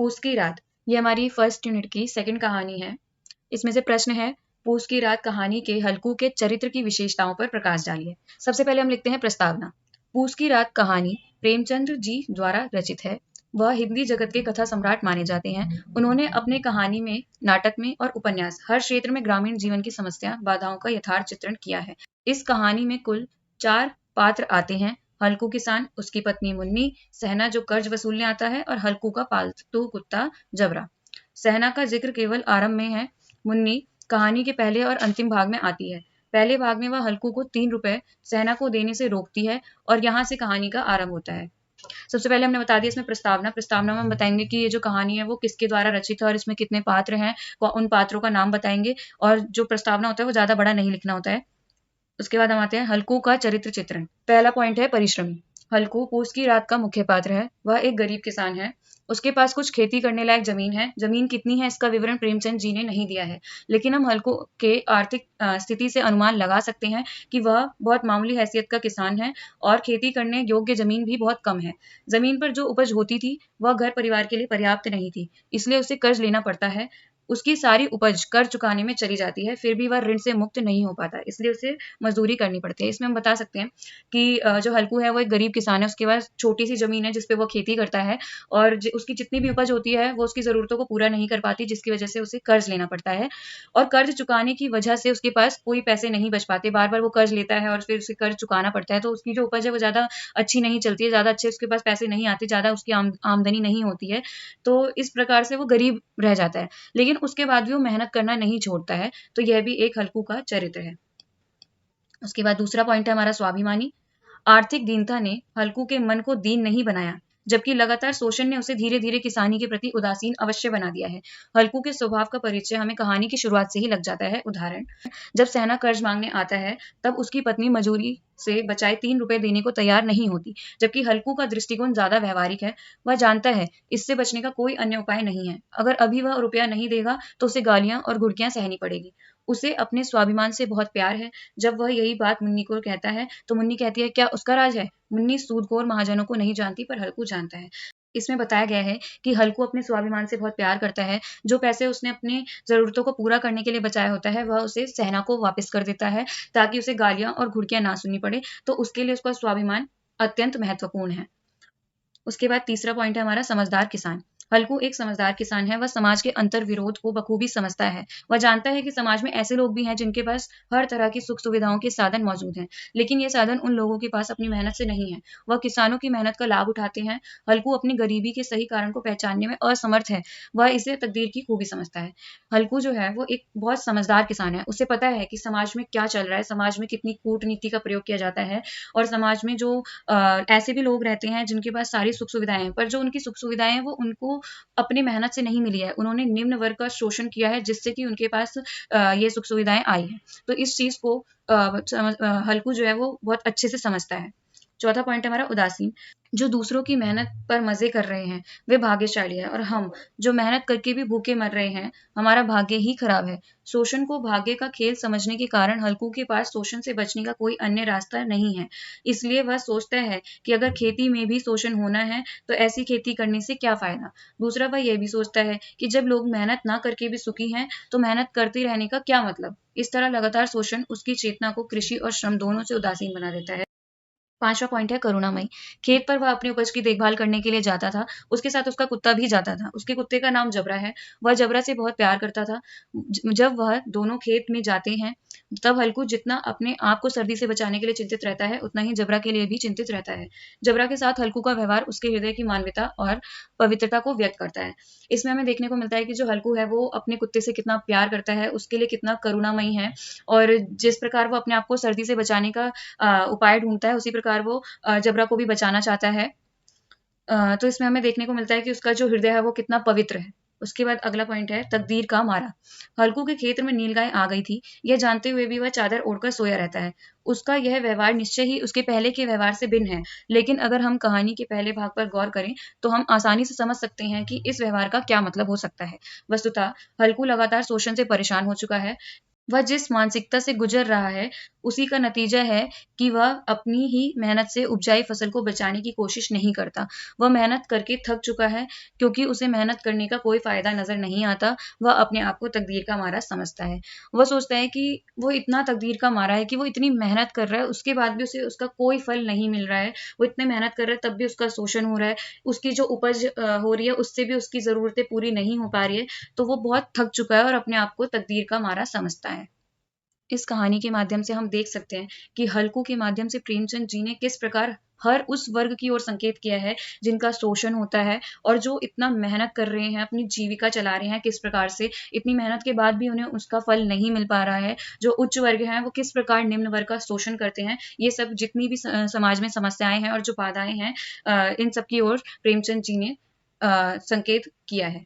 पूस की रात, ये हमारी फर्स्ट यूनिट की सेकंड कहानी है। इसमें से प्रश्न है, पूस की रात कहानी के हल्कू के चरित्र की विशेषताओं पर प्रकाश डालिए। सबसे पहले हम लिखते हैं प्रस्तावना। पूस की रात कहानी प्रेमचंद्र जी द्वारा रचित है। वह हिंदी जगत के कथा सम्राट माने जाते हैं। उन्होंने अपने कहानी में, नाटक में और उपन्यास हर क्षेत्र में ग्रामीण जीवन की समस्या, बाधाओं का यथार्थ चित्रण किया है। इस कहानी में कुल 4 पात्र आते हैं। हल्कू किसान, उसकी पत्नी मुन्नी, सहना जो कर्ज वसूलने आता है और हल्कू का पालतू कुत्ता जबरा। सहना का जिक्र केवल आरंभ में है। मुन्नी कहानी के पहले और अंतिम भाग में आती है। पहले भाग में वह हल्कू को 3 रुपए सहना को देने से रोकती है और यहाँ से कहानी का आरंभ होता है। सबसे पहले हमने बता दिया इसमें प्रस्तावना। प्रस्तावना में हम बताएंगे कि ये जो कहानी है वो किसके द्वारा रचित है और इसमें कितने पात्र हैं, उन पात्रों का नाम बताएंगे। और जो प्रस्तावना होता है वो ज्यादा बड़ा नहीं लिखना होता है। उसके बाद हम आते हैं हल्कू का चरित्र चित्रण। पहला पॉइंट है परिश्रमी। हल्कू पूस की रात का मुख्य पात्र है। वह एक गरीब किसान है। उसके पास कुछ खेती करने लायक जमीन है। जमीन कितनी है इसका विवरण प्रेमचंद जी ने नहीं दिया है, लेकिन हम हल्कू के आर्थिक स्थिति से अनुमान लगा सकते हैं कि वह बहुत मामूली हैसियत का किसान है और खेती करने योग्य जमीन भी बहुत कम है। जमीन पर जो उपज होती थी वह घर परिवार के लिए पर्याप्त नहीं थी, इसलिए उसे कर्ज लेना पड़ता है। उसकी सारी उपज कर चुकाने में चली जाती है, फिर भी वह ऋण से मुक्त नहीं हो पाता, इसलिए उसे मजदूरी करनी पड़ती है। इसमें हम बता सकते हैं कि जो हल्कू है वो एक गरीब किसान है। उसके पास छोटी सी जमीन है जिसपे वो खेती करता है और उसकी जितनी भी उपज होती है वो उसकी जरूरतों को पूरा नहीं कर पाती, जिसकी वजह से उसे कर्ज लेना पड़ता है। और कर्ज चुकाने की वजह से उसके पास कोई पैसे नहीं बच पाते। बार बार वो कर्ज लेता है और फिर उसे कर्ज चुकाना पड़ता है, तो उसकी जो उपज है वो ज्यादा अच्छी नहीं चलती है, ज्यादा अच्छे उसके पास पैसे नहीं आते, ज्यादा उसकी आमदनी नहीं होती है। तो इस प्रकार से वो गरीब रह जाता है, लेकिन उसके बाद भी वो मेहनत करना नहीं छोड़ता है। तो यह भी एक हल्कू का चरित्र है। उसके बाद दूसरा पॉइंट है हमारा स्वाभिमानी। आर्थिक दीनता ने हल्कू के मन को दीन नहीं बनाया, जबकि लगातार शोषण ने उसे धीरे धीरे किसानी के प्रति उदासीन अवश्य बना दिया है। हल्कू के स्वभाव का परिचय हमें कहानी की शुरुआत से ही लग जाता है। उदाहरण, जब सहना कर्ज मांगने आता है तब उसकी पत्नी मजूरी से बचाए 3 रुपए देने को तैयार नहीं होती, जबकि हल्कू का दृष्टिकोण ज्यादा व्यवहारिक है। वह जानता है इससे बचने का कोई अन्य उपाय नहीं है। अगर अभी वह रुपया नहीं देगा तो उसे गालियां और घुड़कियां सहनी पड़ेगी। उसे अपने स्वाभिमान से बहुत प्यार है। जब वह यही बात मुन्नी को कहता है तो मुन्नी कहती है, क्या उसका राज है? मुन्नी सूदखोर महाजनों को नहीं जानती, पर हल्कू जानता है। इसमें बताया गया है कि हल्कू अपने स्वाभिमान से बहुत प्यार करता है। जो पैसे उसने अपनी जरूरतों को पूरा करने के लिए बचाया होता है वह उसे सहना को वापस कर देता है, ताकि उसे गालियां और घुड़कियां ना सुननी पड़े। तो उसके लिए उसका स्वाभिमान अत्यंत महत्वपूर्ण है। उसके बाद तीसरा पॉइंट है हमारा समझदार किसान। हल्कू एक समझदार किसान है। वह समाज के अंतर विरोध को बखूबी समझता है। वह जानता है कि समाज में ऐसे लोग भी हैं जिनके पास हर तरह की सुख सुविधाओं के साधन मौजूद हैं, लेकिन ये साधन उन लोगों के पास अपनी मेहनत से नहीं है। वह किसानों की मेहनत का लाभ उठाते हैं। हल्कू अपनी गरीबी के सही कारण को पहचानने में असमर्थ है। वह इसे तकदीर की खूबी समझता है। हल्कू जो है वो एक बहुत समझदार किसान है। उसे पता है कि समाज में क्या चल रहा है, समाज में कितनी कूटनीति का प्रयोग किया जाता है और समाज में जो ऐसे भी लोग रहते हैं जिनके पास सारी सुख सुविधाएं हैं, पर जो उनकी सुख सुविधाएं हैं वो उनको अपनी मेहनत से नहीं मिली है। उन्होंने निम्न वर्ग का शोषण किया है, जिससे कि उनके पास ये सुख सुविधाएं आई हैं। तो इस चीज को हल्कू जो है वो बहुत अच्छे से समझता है। चौथा पॉइंट है हमारा उदासीन। जो दूसरों की मेहनत पर मजे कर रहे हैं वे भाग्यशाली है, और हम जो मेहनत करके भी भूखे मर रहे हैं हमारा भाग्य ही खराब है। शोषण को भाग्य का खेल समझने के कारण हल्कू के पास शोषण से बचने का कोई अन्य रास्ता नहीं है। इसलिए वह सोचता है कि अगर खेती में भी शोषण होना है तो ऐसी खेती करने से क्या फायदा। दूसरा, वह यह भी सोचता है कि जब लोग मेहनत ना करके भी सुखी हैं तो मेहनत करते रहने का क्या मतलब। इस तरह लगातार शोषण उसकी चेतना को कृषि और श्रम दोनों से उदासीन बना देता है। पांचवा पॉइंट है करुणामयी। खेत पर वह अपनी उपज की देखभाल करने के लिए जाता था। उसके साथ उसका कुत्ता भी जाता था। उसके कुत्ते का नाम जबरा है। वह जबरा से बहुत प्यार करता था। जब वह दोनों खेत में जाते हैं तब हल्कू जितना अपने आप को सर्दी से बचाने के लिए चिंतित रहता है, उतना ही जबरा के लिए भी चिंतित रहता है। जबरा के साथ हल्कू का व्यवहार उसके हृदय की मानवता और पवित्रता को व्यक्त करता है। इसमें हमें देखने को मिलता है कि जो हल्कू है वो अपने कुत्ते से कितना प्यार करता है, उसके लिए कितना करुणामयी है, और जिस प्रकार वो अपने आप को सर्दी से बचाने का उपाय ढूंढता है, उसी प्रकार वो जबरा को भी बचाना चाहता है। तो इसमें हमें देखने को मिलता है कि उसका जो हृदय है वो कितना पवित्र है। उसके बाद अगला पॉइंट है तकदीर का मारा। हल्कू के खेत में नीलगाय आ गई थी। यह जानते हुए भी वह चादर ओढ़कर सोया रहता है। उसका यह व्यवहार निश्चय ही उसके पहले के व्यवहार से भिन्न है, लेकिन अगर हम कहानी के पहले भाग पर गौर करें तो हम आसानी से समझ सकते हैं कि इस व्यवहार का क्या मतलब हो सकता है। वस्तुतः हल्कू लगातार शोषण से परेशान हो चुका है। वह जिस मानसिकता से गुजर रहा है उसी का नतीजा है कि वह अपनी ही मेहनत से उपजाई फसल को बचाने की कोशिश नहीं करता। वह मेहनत करके थक चुका है क्योंकि उसे मेहनत करने का कोई फ़ायदा नज़र नहीं आता। वह अपने आप को तकदीर का मारा समझता है। वह सोचता है कि वो इतना तकदीर का मारा है कि वो इतनी मेहनत कर रहा है, उसके बाद भी उसे उसका कोई फल नहीं मिल रहा है। वो इतने मेहनत कर रहा है तब भी उसका शोषण हो रहा है। उसकी जो उपज हो रही है उससे भी उसकी ज़रूरतें पूरी नहीं हो पा रही है। तो वो बहुत थक चुका है और अपने आप को तकदीर का मारा समझता है। इस कहानी के माध्यम से हम देख सकते हैं कि हल्कू के माध्यम से प्रेमचंद जी ने किस प्रकार हर उस वर्ग की ओर संकेत किया है जिनका शोषण होता है और जो इतना मेहनत कर रहे हैं, अपनी जीविका चला रहे हैं, किस प्रकार से इतनी मेहनत के बाद भी उन्हें उसका फल नहीं मिल पा रहा है। जो उच्च वर्ग हैं वो किस प्रकार निम्न वर्ग का शोषण करते हैं। ये सब जितनी भी समाज में समस्याएं हैं और जो बाधाएं हैं, इन सब की ओर प्रेमचंद जी ने संकेत किया है।